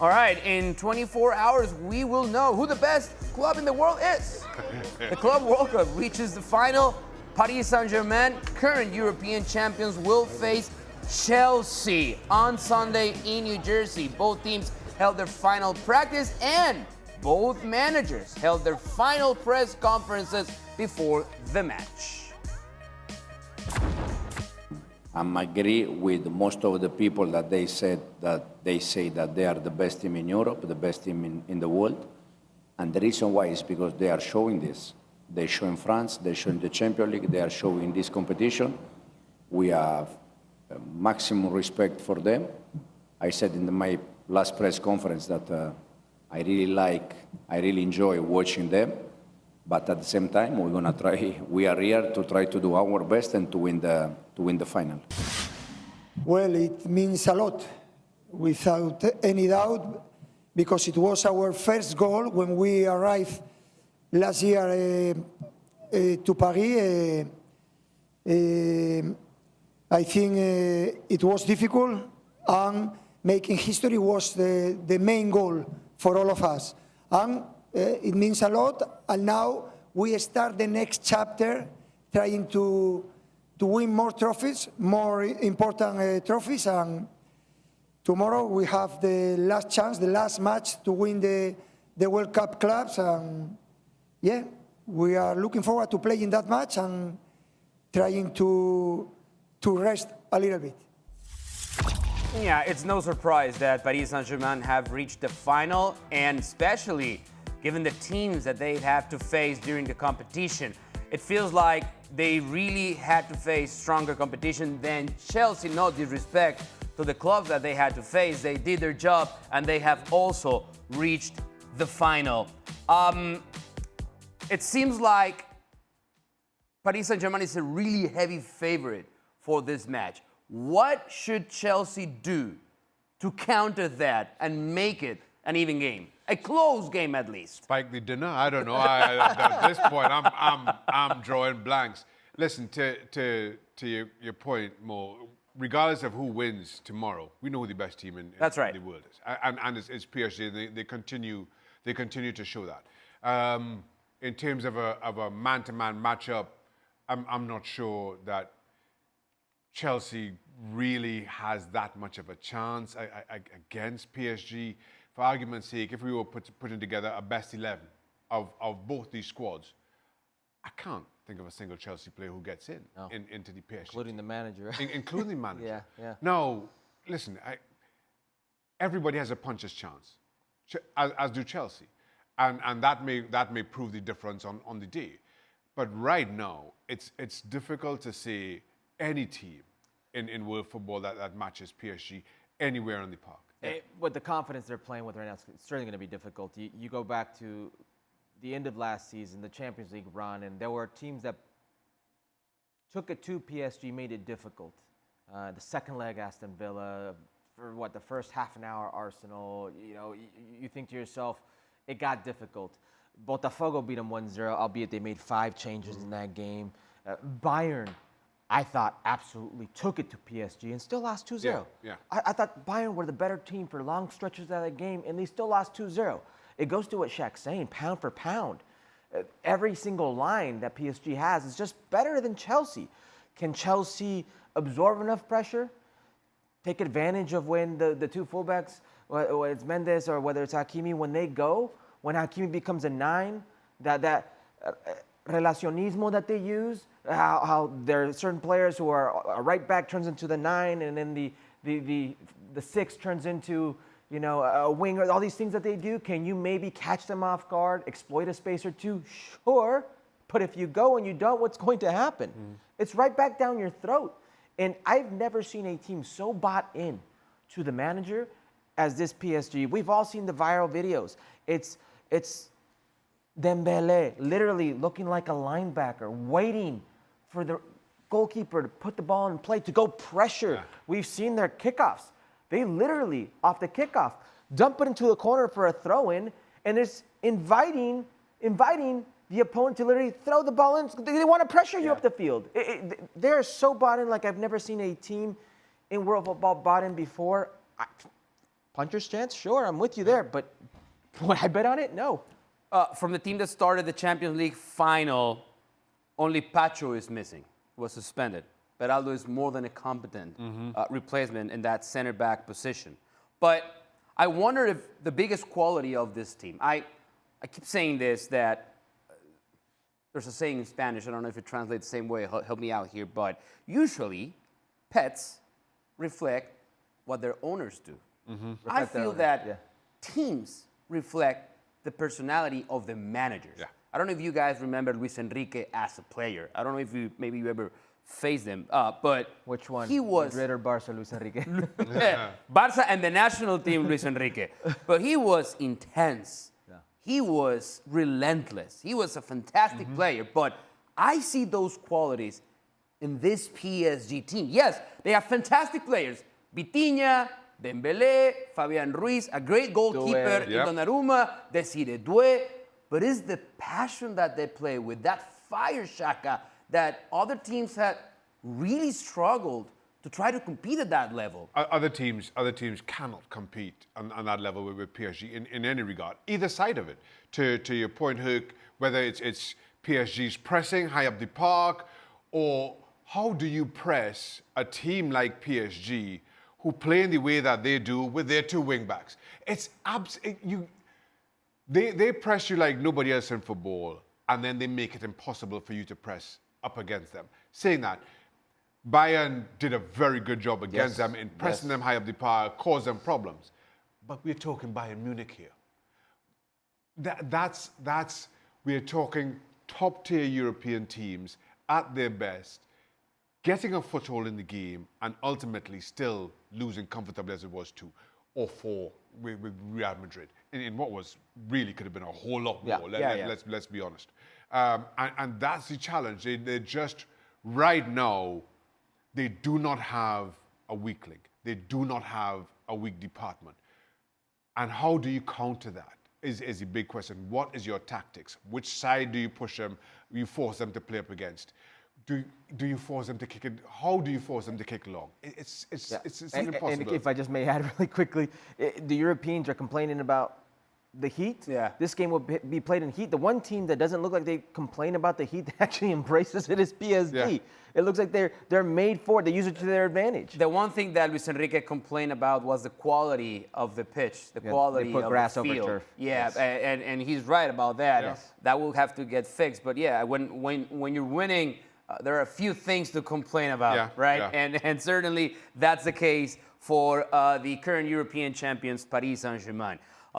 All right, in 24 hours, we will know who the best club in the world is. The Club World Cup reaches the final. Paris Saint-Germain, current European champions, will face Chelsea on Sunday in New Jersey. Both teams held their final practice and both managers held their final press conferences before the match. I agree with most of the people that they say that they are the best team in Europe, the best team in the world. And the reason why is because they are showing this. They show in France, they show in the Champions League, they are showing this competition. We have maximum respect for them. I said in my last press conference that I really enjoy watching them. But at the same time, we are here to try to do our best and to win the final. Well, it means a lot, without any doubt, because it was our first goal when we arrived last year to Paris. I think it was difficult, and making history was the main goal for all of us. And it means a lot, and now we start the next chapter trying to win more trophies, more important trophies, and tomorrow we have the last chance, the last match to win the World Cup clubs, and yeah, we are looking forward to playing that match and trying to rest a little bit. Yeah, it's no surprise that Paris Saint-Germain have reached the final, and especially given the teams that they have to face during the competition. It feels like they really had to face stronger competition than Chelsea. No disrespect to the clubs that they had to face. They did their job, and they have also reached the final. It seems like Paris Saint-Germain is a really heavy favorite for this match. What should Chelsea do to counter that and make it an even game? A close game, at least. Spike the dinner? I don't know. At this point, I'm drawing blanks. Listen, to your point, Mo, regardless of who wins tomorrow, we know who the best team in That's right. the world is. And it's PSG. They continue to show that. In terms of a man-to-man matchup, I'm not sure that Chelsea really has that much of a chance against PSG. For argument's sake, if we were putting together a best 11 of both these squads, I can't think of a single Chelsea player who gets into the PSG. Including the manager. Including the manager. Yeah. No, listen, everybody has a puncher's chance, as do Chelsea. And that may prove the difference on the day. But right now, it's difficult to say any team in world football that matches PSG anywhere on the park. With the confidence they're playing with right now, it's certainly going to be difficult. You go back to the end of last season, the Champions League run, and there were teams that took it to PSG, made it difficult. The second leg, Aston Villa, for the first half an hour, Arsenal. You think to yourself, it got difficult. Botafogo beat them 1-0, albeit they made 5 changes in that game. Bayern, I thought, absolutely took it to PSG and still lost 2-0. Yeah. I thought Bayern were the better team for long stretches of that game, and they still lost 2-0. It goes to what Shaq's saying, pound for pound. Every single line that PSG has is just better than Chelsea. Can Chelsea absorb enough pressure, take advantage of when the two fullbacks, whether it's Mendes or whether it's Hakimi, when Hakimi becomes a 9, that relacionismo that they use, how there are certain players who are a right back turns into the 9, and then the 6 turns into a winger. All these things that they do, can you maybe catch them off guard, exploit a space or two? Sure, but if you go and you don't, what's going to happen? It's right back down your throat. And I've never seen a team so bought in to the manager as this PSG. We've all seen the viral videos. It's Dembele literally looking like a linebacker, waiting for the goalkeeper to put the ball in play, to go pressure. Yeah. We've seen their kickoffs. They literally, off the kickoff, dump it into the corner for a throw-in, and it's inviting the opponent to literally throw the ball in. They want to pressure you up the field. They're so bought in like I've never seen a team in world football bought in before. puncher's chance? Sure, I'm with you there. But would I bet on it? No. From the team that started the Champions League final, only Pacho is missing, was suspended. Beraldo is more than a competent replacement in that center back position. But I wonder if the biggest quality of this team, I keep saying this, that there's a saying in Spanish, I don't know if it translates the same way, help me out here, but usually pets reflect what their owners do. I feel that teams reflect the personality of the managers. Yeah. I don't know if you guys remember Luis Enrique as a player. I don't know if maybe you ever faced him, but Which one? He was Madrid or Barca, Luis Enrique? Barca and the national team, Luis Enrique. But he was intense. Yeah. He was relentless. He was a fantastic player. But I see those qualities in this PSG team. Yes, they have fantastic players. Vitinha, Dembélé, Fabian Ruiz, a great goalkeeper, Doué. Yep. Donnarumma, Desiree Doué. But it's the passion that they play with, that fire, Shaka, that other teams had really struggled to try to compete at that level. Other teams cannot compete on that level with PSG in any regard, either side of it. To your point, Hook, whether it's PSG's pressing high up the park, or how do you press a team like PSG who play in the way that they do with their two wing backs? They press you like nobody else in football, and then they make it impossible for you to press up against them. Saying that, Bayern did a very good job against them in pressing them high up the park, caused them problems. But we're talking Bayern Munich here. We're talking top-tier European teams at their best, getting a foothold in the game, and ultimately still losing comfortably as it was 2 or 4 with Real Madrid in what was really could have been a whole lot more. Let's be honest. And that's the challenge. They just right now they do not have a weak link. They do not have a weak department. And how do you counter that is a big question. What is your tactics? Which side do you push them? You force them to play up against? Do you force them to kick it? How do you force them to kick long? It's impossible. And if I just may add really quickly, the Europeans are complaining about the heat. Yeah. This game will be played in heat. The one team that doesn't look like they complain about the heat that actually embraces it is PSG. Yeah. It looks like they're made for it. They use it to their advantage. The one thing that Luis Enrique complained about was the quality of the pitch, the quality they put of grass the over field. turf. Yeah, and he's right about that. Yes. That will have to get fixed. But yeah, when you're winning, there are a few things to complain about, right? Yeah. And certainly that's the case for the current European champions, Paris Saint-Germain.